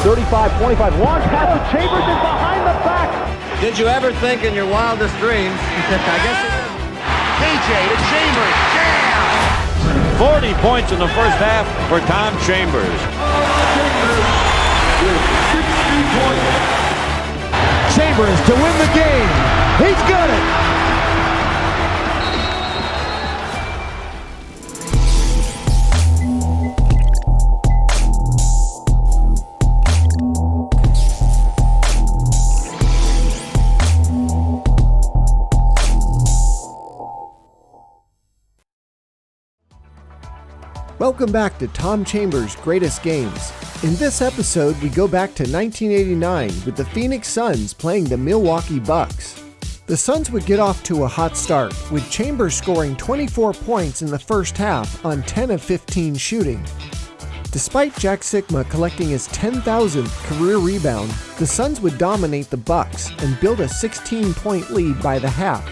35-25. Launch pass to Chambers and behind the back. Did you ever think in your wildest dreams? I guess you did. KJ to Chambers. Jam! 40 points in the first half for Tom Chambers. Chambers to win the game. He's got it. Welcome back to Tom Chambers' Greatest Games. In this episode, we go back to 1989 with the Phoenix Suns playing the Milwaukee Bucks. The Suns would get off to a hot start, with Chambers scoring 24 points in the first half on 10 of 15 shooting. Despite Jack Sikma collecting his 10,000th career rebound, the Suns would dominate the Bucks and build a 16-point lead by the half.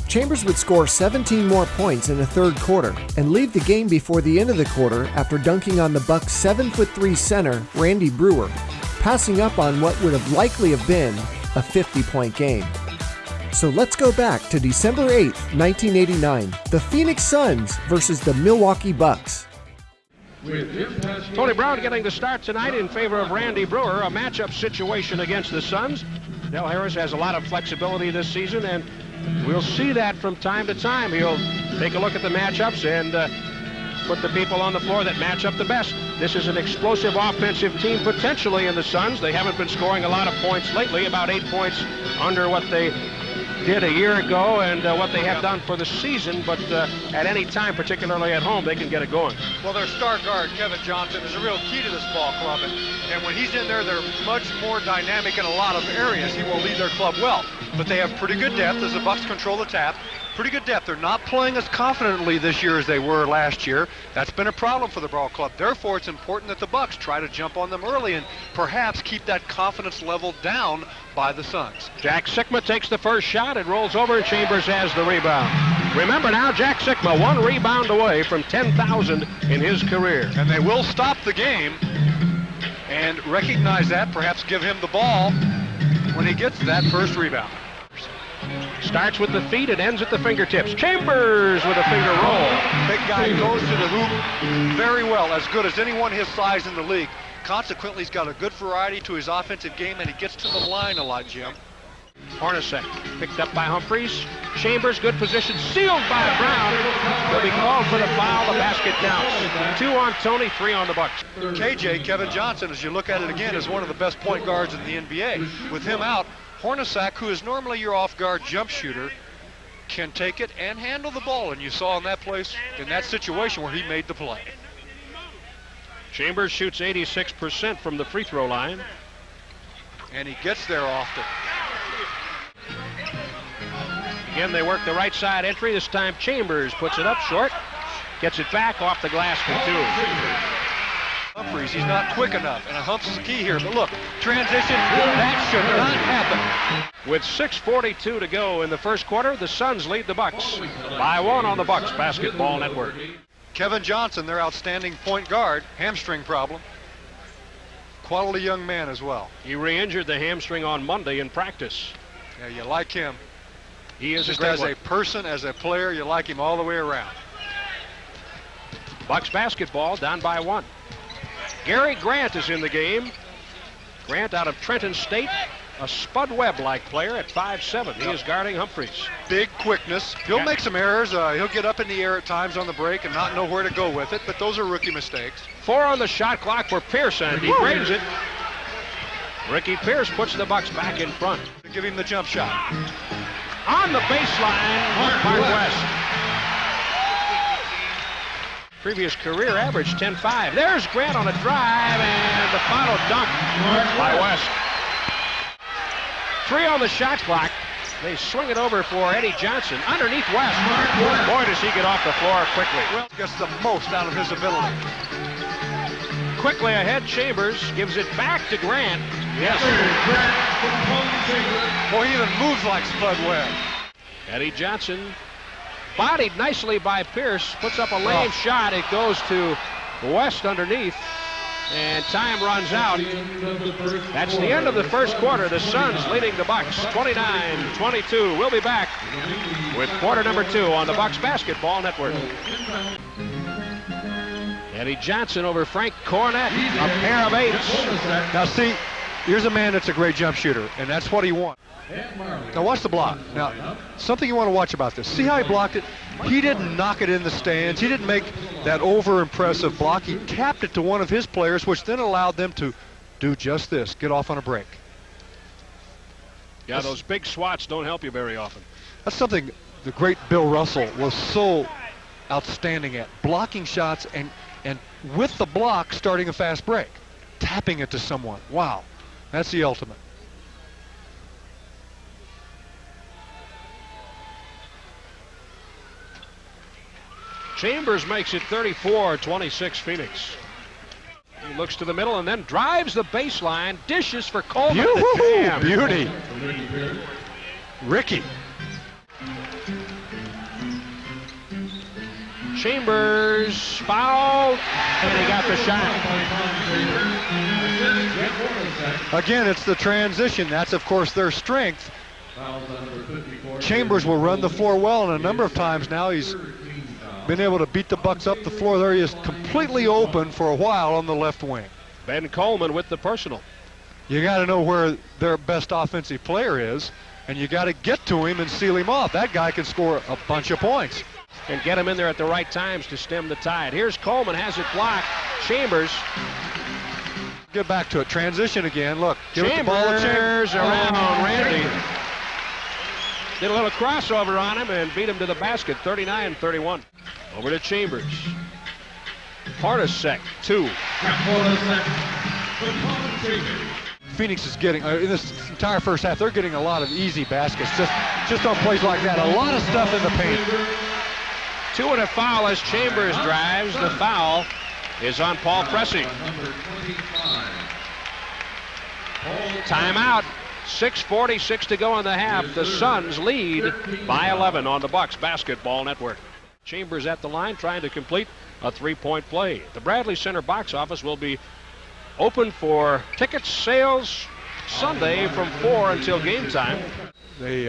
Chambers would score 17 more points in the third quarter and leave the game before the end of the quarter after dunking on the Bucks' 7'3" center, Randy Breuer, passing up on what would have likely have been a 50-point game. So let's go back to December 8th, 1989, the Phoenix Suns versus the Milwaukee Bucks. Tony Brown getting the start tonight in favor of Randy Breuer, a matchup situation against the Suns. Del Harris has a lot of flexibility this season, and we'll see that from time to time. He'll take a look at the matchups and put the people on the floor that match up the best. This is an explosive offensive team potentially in the Suns. They haven't been scoring a lot of points lately, about 8 points under what they did a year ago and what they have done for the season, but at any time, particularly at home, they can get it going. Well, their star guard, Kevin Johnson, is a real key to this ball club, and when he's in there, they're much more dynamic in a lot of areas. He will lead their club well, but they have pretty good depth as the Bucks control the tap. Pretty good depth. They're not playing as confidently this year as they were last year. That's been a problem for the ball club. Therefore, it's important that the Bucks try to jump on them early and perhaps keep that confidence level down by the Suns. Jack Sikma takes the first shot. It rolls over. Chambers has the rebound. Remember now, Jack Sikma, 1 rebound away from 10,000 in his career. And they will stop the game and recognize that, perhaps give him the ball when he gets that first rebound. Starts with the feet, it ends at the fingertips. Chambers with a finger roll. Big guy goes to the hoop very well, as good as anyone his size in the league. Consequently, he's got a good variety to his offensive game, and he gets to the line a lot, Jim. Hornacek picked up by Humphries. Chambers, good position, sealed by Brown. He'll be called for the foul. The basket counts. 2 on Tony, 3 on the Bucks. KJ, Kevin Johnson, as you look at it again, is one of the best point guards in the NBA. With him out, Hornacek, who is normally your off-guard jump shooter, can take it and handle the ball, and you saw in that place, in that situation where he made the play. Chambers shoots 86% from the free throw line. And he gets there often. Again, they work the right side entry. This time Chambers puts it up short, gets it back off the glass for 2. Humphries, he's not quick enough, and a hump's the key here. But look, transition, that should not happen. With 6:42 to go in the first quarter, the Suns lead the Bucks by 1 on the Bucks Basketball Network. Kevin Johnson, their outstanding point guard, hamstring problem. Quality young man as well. He re-injured the hamstring on Monday in practice. Yeah, you like him. He is just a great as one. a person, as a player, you like him all the way around. Bucks basketball down by 1. Gary Grant is in the game. Grant out of Trenton State, a Spud Webb-like player at 5'7". He is guarding Humphries. Big quickness. He'll make some errors. He'll get up in the air at times on the break and not know where to go with it, but those are rookie mistakes. 4 on the shot clock for Pierce, and he drains it. Ricky Pierce puts the Bucks back in front. Give him the jump shot. On the baseline, Mark West. Previous career average 10-5. There's Grant on a drive and the final dunk by West. 3 on the shot clock. They swing it over for Eddie Johnson underneath West. Boy, does he get off the floor quickly. Well, gets the most out of his ability. Quickly ahead, Chambers gives it back to Grant. Yes. Boy, he even moves like Spud Webb. Eddie Johnson, bodied nicely by Pierce, puts up a lame shot. It goes to West underneath. And time runs out. That's the end of the first quarter. The Suns leading the Bucks 29-22. We'll be back with quarter number 2 on the Bucks Basketball Network. Eddie Johnson over Frank Kornet, a pair of 8s. Now see, here's a man that's a great jump shooter, and that's what he wants. Now watch the block. Now, something you want to watch about this. See how he blocked it? He didn't knock it in the stands. He didn't make that over-impressive block. He tapped it to one of his players, which then allowed them to do just this, get off on a break. Yeah, those big swats don't help you very often. That's something the great Bill Russell was so outstanding at, blocking shots and with the block starting a fast break, tapping it to someone. Wow, that's the ultimate. Chambers makes it 34-26 Phoenix. He looks to the middle and then drives the baseline, dishes for Coleman. Beauty. Ricky. Chambers fouled, and he got the shot. Again, it's the transition. That's, of course, their strength. Chambers will run the floor well, and a number of times now he's been able to beat the Bucks up the floor. There he is completely open for a while on the left wing. Ben Coleman with the personal. You got to know where their best offensive player is, and you got to get to him and seal him off. That guy can score a bunch of points. And get him in there at the right times to stem the tide. Here's Coleman, has it blocked. Chambers. Get back to it. Transition again. Look. Give it the ball to Chambers around Randy. Did a little crossover on him and beat him to the basket, 39-31. Over to Chambers. Hornacek, 2. Phoenix is getting, in this entire first half, they're getting a lot of easy baskets, just on plays like that. A lot of stuff in the paint. 2 and a foul as Chambers drives. The foul is on Paul Pressey. Timeout. 6:46 to go in the half. The Suns lead by 11 on the Bucks Basketball Network. Chambers at the line trying to complete a 3-point play. The Bradley Center box office will be open for ticket sales Sunday from 4 until game time. They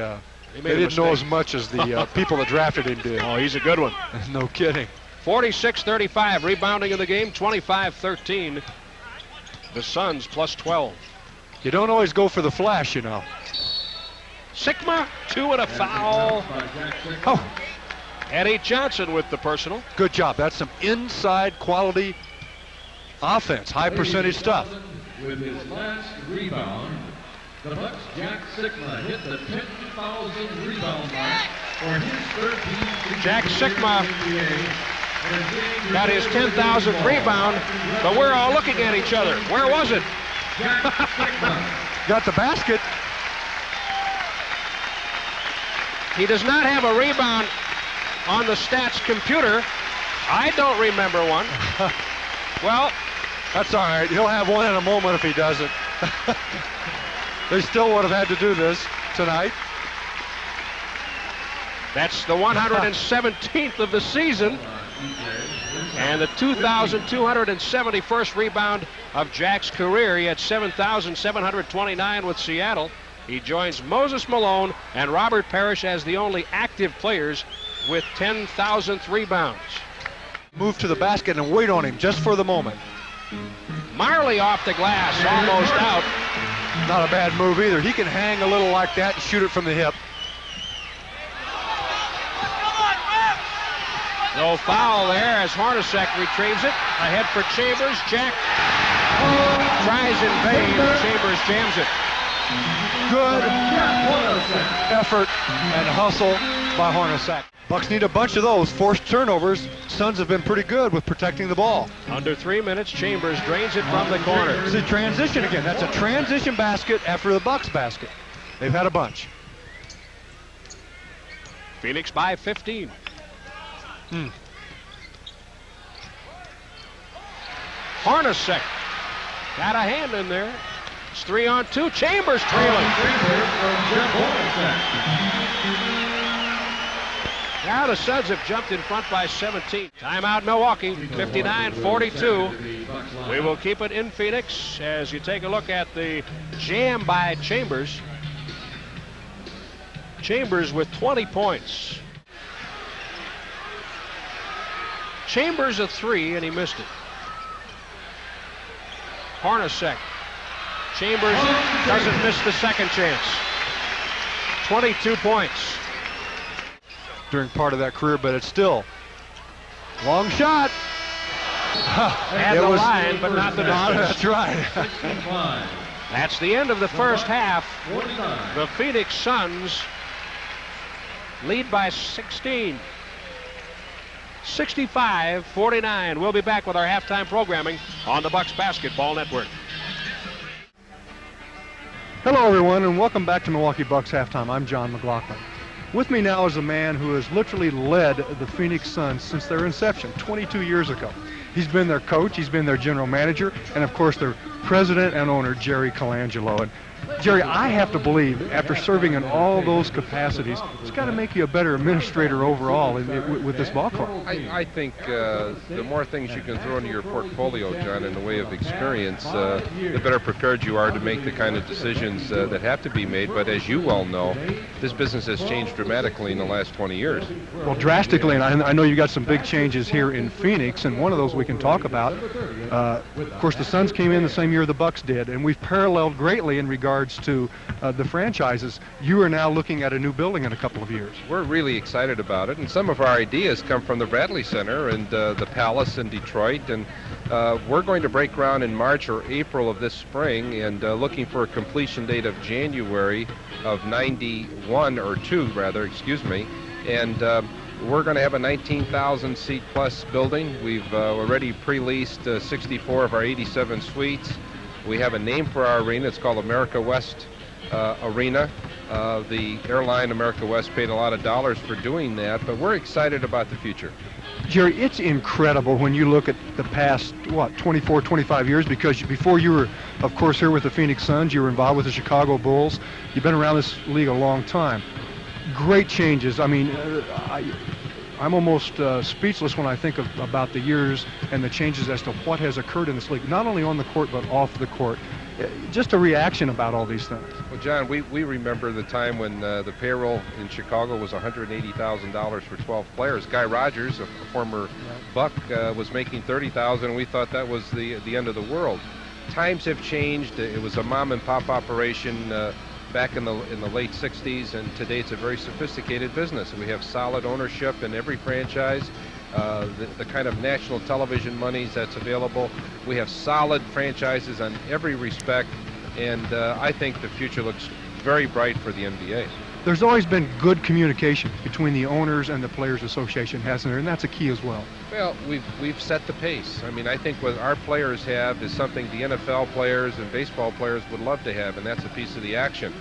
didn't know as much as the people that drafted him did. Oh, he's a good one. No kidding. 46-35, rebounding in the game, 25-13. The Suns plus 12. You don't always go for the flash, you know. Sikma, 2 and a foul. Oh, Eddie Johnson with the personal. good job. That's some inside quality offense, high percentage stuff. With his last rebound, the Bucks' Jack Sikma hit the 10,000 rebound mark for his 13th. Jack Sikma got his 10,000th rebound, but we're all looking at each other. Where was it? Got the basket. He does not have a rebound on the stats computer. I don't remember one. Well, That's all right. He'll have one in a moment if he doesn't. They still would have had to do this tonight. that's the 117th of the season. And the 2,271st rebound of Jack's career. He had 7,729 with Seattle. He joins Moses Malone and Robert Parrish as the only active players with 10,000th rebounds. Move to the basket and wait on him just for the moment. Majerle off the glass, almost out. Not a bad move either. He can hang a little like that and shoot it from the hip. No foul there as Hornacek retrieves it. Ahead for Chambers. Jack tries in vain. Chambers jams it. Good effort and hustle by Hornacek. Bucks need a bunch of those. Forced turnovers. Suns have been pretty good with protecting the ball. Under 3 minutes, Chambers drains it from the corner. It's a transition again. That's a transition basket after the Bucks basket. They've had a bunch. Phoenix by 15. Hornacek got a hand in there. It's 3-on-2. Chambers trailing. Now the Suns have jumped in front by 17. Timeout Milwaukee, 59-42. We will keep it in Phoenix as you take a look at the jam by Chambers. Chambers with 20 points. Chambers a three, and he missed it. Hornacek. Chambers doesn't miss the second chance. 22 points. During part of that career, but it's still long shot. And the line, but not the distance. That's right. That's the end of the first half. The Phoenix Suns lead by 16. 65-49. We'll be back with our halftime programming on the Bucks Basketball Network. Hello, everyone, and welcome back to Milwaukee Bucks Halftime. I'm John McLaughlin. With me now is a man who has literally led the Phoenix Suns since their inception 22 years ago. He's been their coach, he's been their general manager, and of course their president and owner, Jerry Colangelo. And Jerry, I have to believe, after serving in all those capacities, it's got to make you a better administrator overall with this ball club. I think the more things you can throw into your portfolio, John, in the way of experience, the better prepared you are to make the kind of decisions that have to be made. But as you well know, this business has changed dramatically in the last 20 years. Well, drastically, and I know you got some big changes here in Phoenix, and one of those we can talk about. Of course, the Suns came in the same year the Bucks did, and we've paralleled greatly in regards to the franchises. You are now looking at a new building in a couple of years. We're really excited about it, and some of our ideas come from the Bradley Center and the Palace in Detroit, and we're going to break ground in March or April of this spring, and looking for a completion date of January of 91 or 2 rather, excuse me, and we're going to have a 19,000 seat plus building. We've already pre-leased 64 of our 87 suites. We have a name for our arena. It's called America West Arena. The airline America West paid a lot of dollars for doing that, but we're excited about the future. Jerry, it's incredible when you look at the past, 24, 25 years, because before you were, of course, here with the Phoenix Suns, you were involved with the Chicago Bulls. You've been around this league a long time. Great changes. I mean, I'm almost speechless when I think about the years and the changes as to what has occurred in this league, not only on the court but off the court. Just a reaction about all these things. Well, John, we remember the time when the payroll in Chicago was $180,000 for 12 players. Guy Rogers, a former Buck, was making $30,000, and we thought that was the end of the world. Times have changed. It was a mom-and-pop operation back in the late 60s, and today it's a very sophisticated business. We have solid ownership in every franchise, the kind of national television monies that's available. We have solid franchises on every respect, and I think the future looks very bright for the NBA. There's always been good communication between the owners and the Players Association, hasn't there? And that's a key as well. Well, we've set the pace. I mean, I think what our players have is something the NFL players and baseball players would love to have, and that's a piece of the action.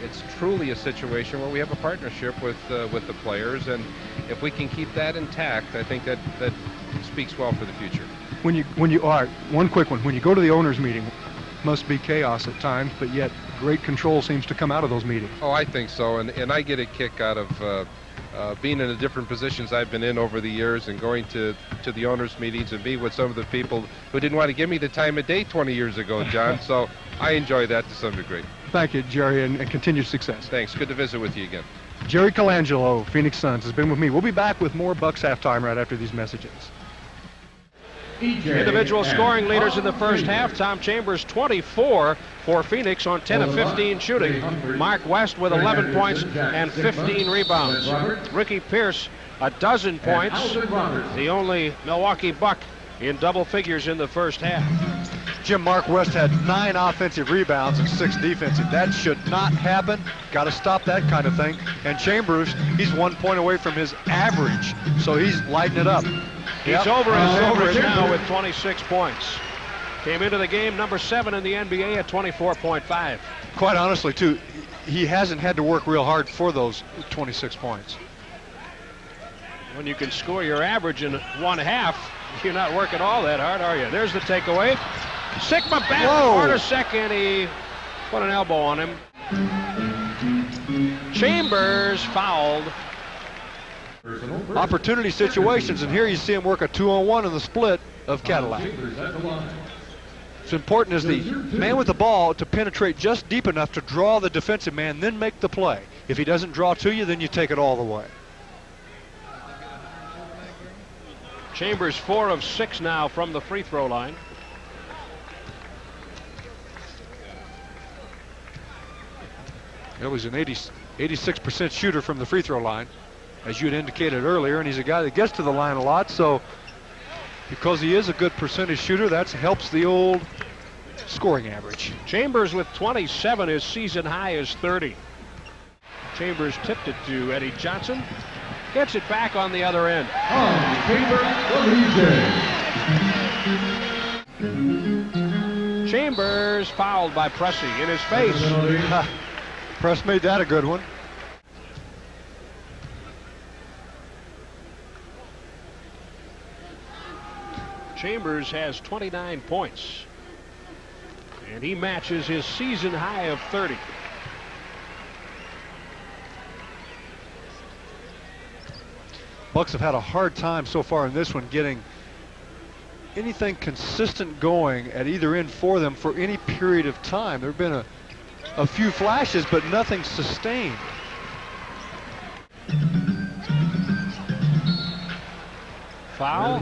It's truly a situation where we have a partnership with the players, and if we can keep that intact, I think that speaks well for the future. When you all right, one quick one. When you go to the owners' meeting, must be chaos at times, but yet great control seems to come out of those meetings. Oh, I think so, and I get a kick out of being in the different positions I've been in over the years and going to the owners' meetings and meet with some of the people who didn't want to give me the time of day 20 years ago, John. So I enjoy that to some degree. Thank you, Jerry, and continued success. Thanks. Good to visit with you again. Jerry Colangelo, Phoenix Suns, has been with me. We'll be back with more Bucks Halftime right after these messages. Individual scoring leaders in the first half. Tom Chambers 24 for Phoenix on 10 of 15 shooting. Mark West with 11 points and 15 rebounds. Ricky Pierce a dozen points. The only Milwaukee Buck in double figures in the first half. Jim, Mark West had 9 offensive rebounds and 6 defensive. That should not happen. Got to stop that kind of thing. And Chambers, he's 1 point away from his average, so he's lighting it up. He's over his average now with 26 points. Came into the game number 7 in the NBA at 24.5. Quite honestly, too, he hasn't had to work real hard for those 26 points. When you can score your average in one half, you're not working all that hard, are you? There's the takeaway. Sikma back to Hornacek, and he put an elbow on him. Chambers fouled. opportunity situations, and here you see him work a 2-on-1 in the split of Cadillac. What's important is the man with the ball to penetrate just deep enough to draw the defensive man, then make the play. If he doesn't draw to you, then you take it all the way. Chambers 4 of 6 now from the free throw line. He was an 86% shooter from the free throw line, as you had indicated earlier, and he's a guy that gets to the line a lot, so because he is a good percentage shooter, that helps the old scoring average. Chambers with 27, his season high is 30. Chambers tipped it to Eddie Johnson, gets it back on the other end. Chambers fouled by Pressey in his face. Press made that a good one. Chambers has 29 points, and he matches his season high of 30. Bucks have had a hard time so far in this one getting anything consistent going at either end for them for any period of time. There have been a few flashes, but nothing sustained. Foul.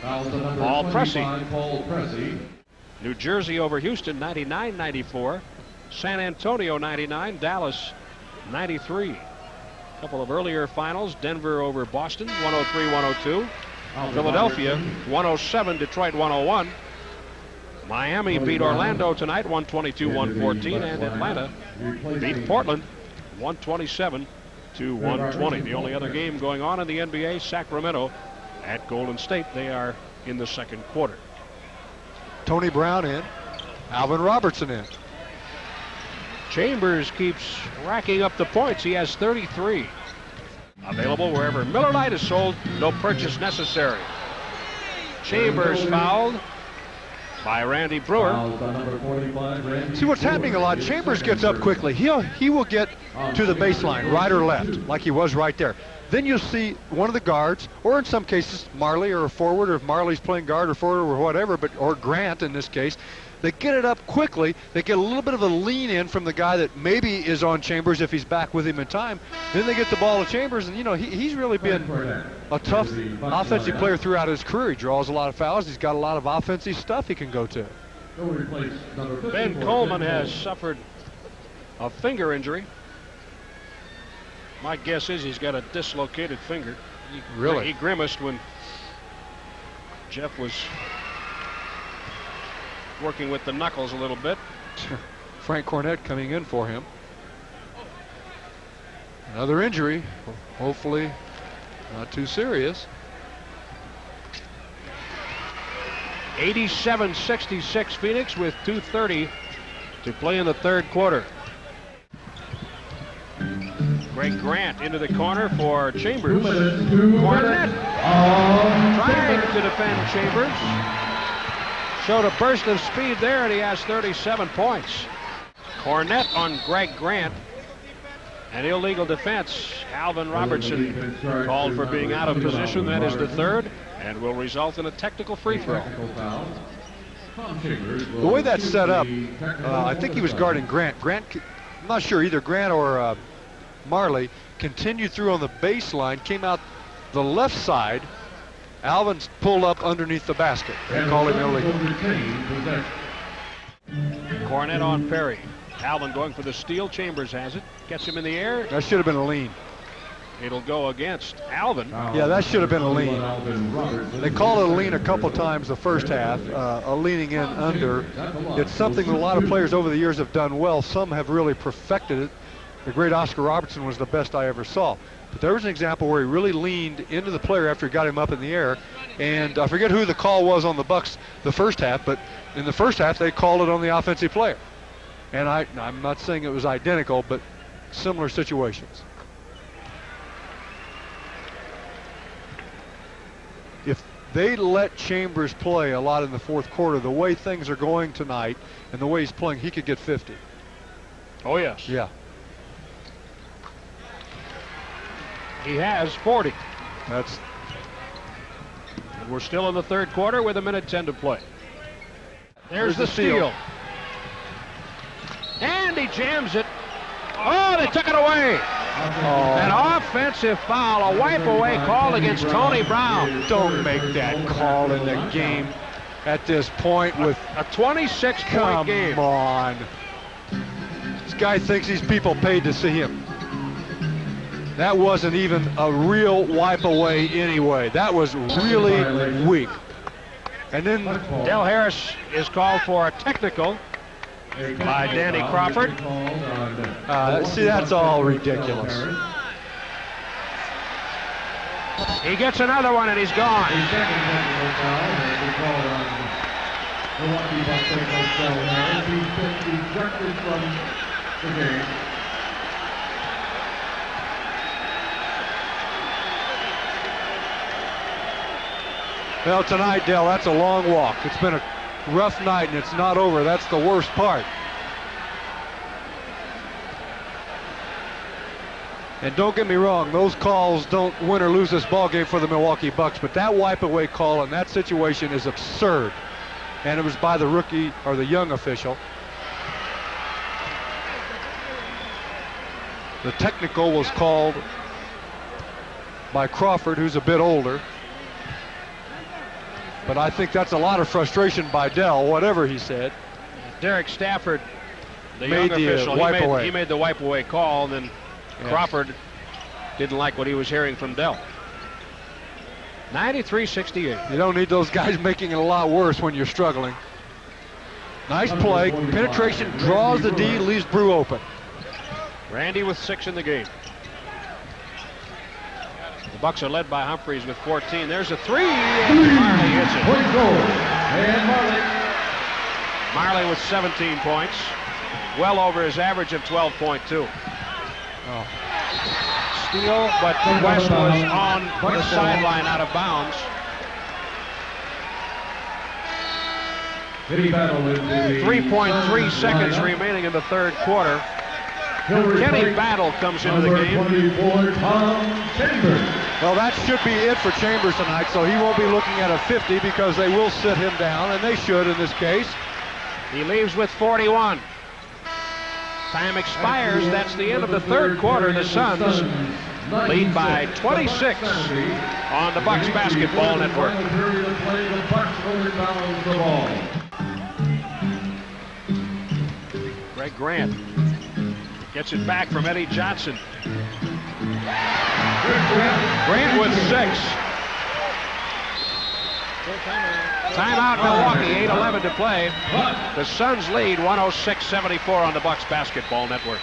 Paul Pressey. New Jersey over Houston 99-94. San Antonio 99, Dallas 93. A couple of earlier finals, Denver over Boston 103-102. Philadelphia 107, Detroit 101. Miami beat Orlando tonight 122-114, and Atlanta beat Portland 127-120. The only other game going on in the NBA, Sacramento at Golden State. They are in the second quarter. Tony Brown in, Alvin Robertson in. Chambers keeps racking up the points. He has 33. Available wherever Miller Lite is sold. No purchase necessary. Chambers fouled by Randy Breuer. See what's happening a lot. Chambers gets up quickly. He will get to the baseline, right or left, like he was right there. Then you'll see one of the guards, or in some cases Marley or a forward, or if Marley's playing guard or forward or whatever, or Grant in this case, they get it up quickly. They get a little bit of a lean in from the guy that maybe is on Chambers if he's back with him in time. Then they get the ball to Chambers, and you know he's really been a tough offensive player throughout his career. He draws a lot of fouls. He's got a lot of offensive stuff he can go to. Ben Coleman has suffered a finger injury. My guess is he's got a dislocated finger. Really? He grimaced when Jeff was working with the knuckles a little bit. Frank Kornet coming in for him. Another injury, hopefully not too serious. 87-66 Phoenix with 2:30 to play in the third quarter. Greg Grant into the corner for Chambers. Kornet trying to defend Chambers. Showed a burst of speed there, and he has 37 points. Kornet on Greg Grant. An illegal defense. Alvin Robertson called for being out of position. That is the third, and will result in a technical free throw. The way that's set up, I think he was guarding Grant. I'm not sure, either Grant or Marley continued through on the baseline, came out the left side. Alvin's pulled up underneath the basket. They call him illegal. Kornet on Perry. Alvin going for the steal. Chambers has it. Gets him in the air. That should have been a lean. It'll go against Alvin. Yeah, that should have been a lean. They called it a lean a couple times the first half, a leaning in under. It's something that a lot of players over the years have done well. Some have really perfected it. The great Oscar Robertson was the best I ever saw. But there was an example where he really leaned into the player after he got him up in the air. And I forget who the call was on the Bucks the first half, but in the first half they called it on the offensive player. And I'm not saying it was identical, but similar situations. If they let Chambers play a lot in the fourth quarter, the way things are going tonight and the way he's playing, he could get 50. Oh, yes. Yeah. He has 40. And we're still in the third quarter with 1:10 to play. There's the steal. And he jams it. Oh, they took it away. An offensive foul, a wipe away call against Tony Brown. Don't make that call in the game at this point with a 26-point game. Come on. This guy thinks these people paid to see him. That wasn't even a real wipe away anyway. That was really weak. And then Del Harris is called for a technical by Danny Crawford. See, that's all ridiculous. He gets another one and he's gone. Well, tonight, Dell, that's a long walk. It's been a rough night and it's not over. That's the worst part. And don't get me wrong, those calls don't win or lose this ball game for the Milwaukee Bucks, but that wipe away call in that situation is absurd. And it was by the rookie or the young official. The technical was called by Crawford, who's a bit older. But I think that's a lot of frustration by Dell, whatever he said. Derek Stafford, the young official, he made the wipe away call, and then Crawford didn't like what he was hearing from Dell. 93-68. You don't need those guys making it a lot worse when you're struggling. Nice play. Penetration draws the D, leaves Breuer open. Randy with 6 in the game. The Bucks are led by Humphries with 14. There's a 3, and Majerle hits it. Majerle with 17 points, well over his average of 12.2. Steal, but West was on the sideline out of bounds. 3.3 seconds remaining in the third quarter. Kenny Battle comes into the game. Well, that should be it for Chambers tonight, so he won't be looking at a 50 because they will sit him down, and they should in this case. He leaves with 41. Time expires. That's the end of the third quarter. The Suns lead by 26 on the Bucks Basketball Network. Greg Grant gets it back from Eddie Johnson. Grant with 6. Timeout Milwaukee, 8:11 to play. The Suns lead 106-74 on the Bucks Basketball Network.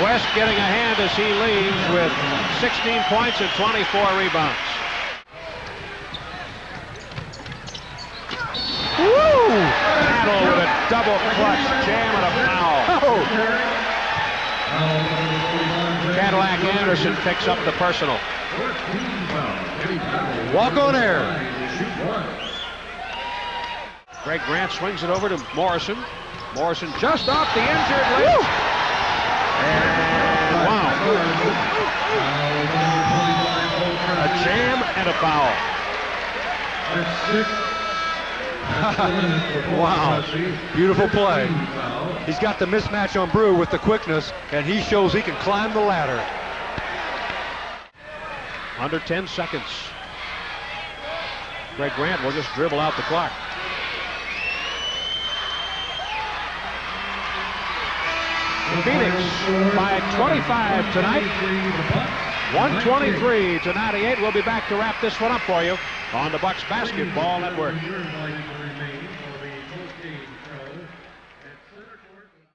West getting a hand as he leaves with 16 points and 24 rebounds. Woo! Battle with a double clutch jam and a foul. Cadillac Anderson picks up the personal. Walk on air. Greg Grant swings it over to Morrison. Morrison just off the injured list. And wow. A jam and a foul. Wow. Beautiful play. He's got the mismatch on Breuer with the quickness, and he shows he can climb the ladder. Under 10 seconds. Greg Grant will just dribble out the clock. Phoenix by 25 tonight. 123 to 98. We'll be back to wrap this one up for you on the Bucks Basketball Network.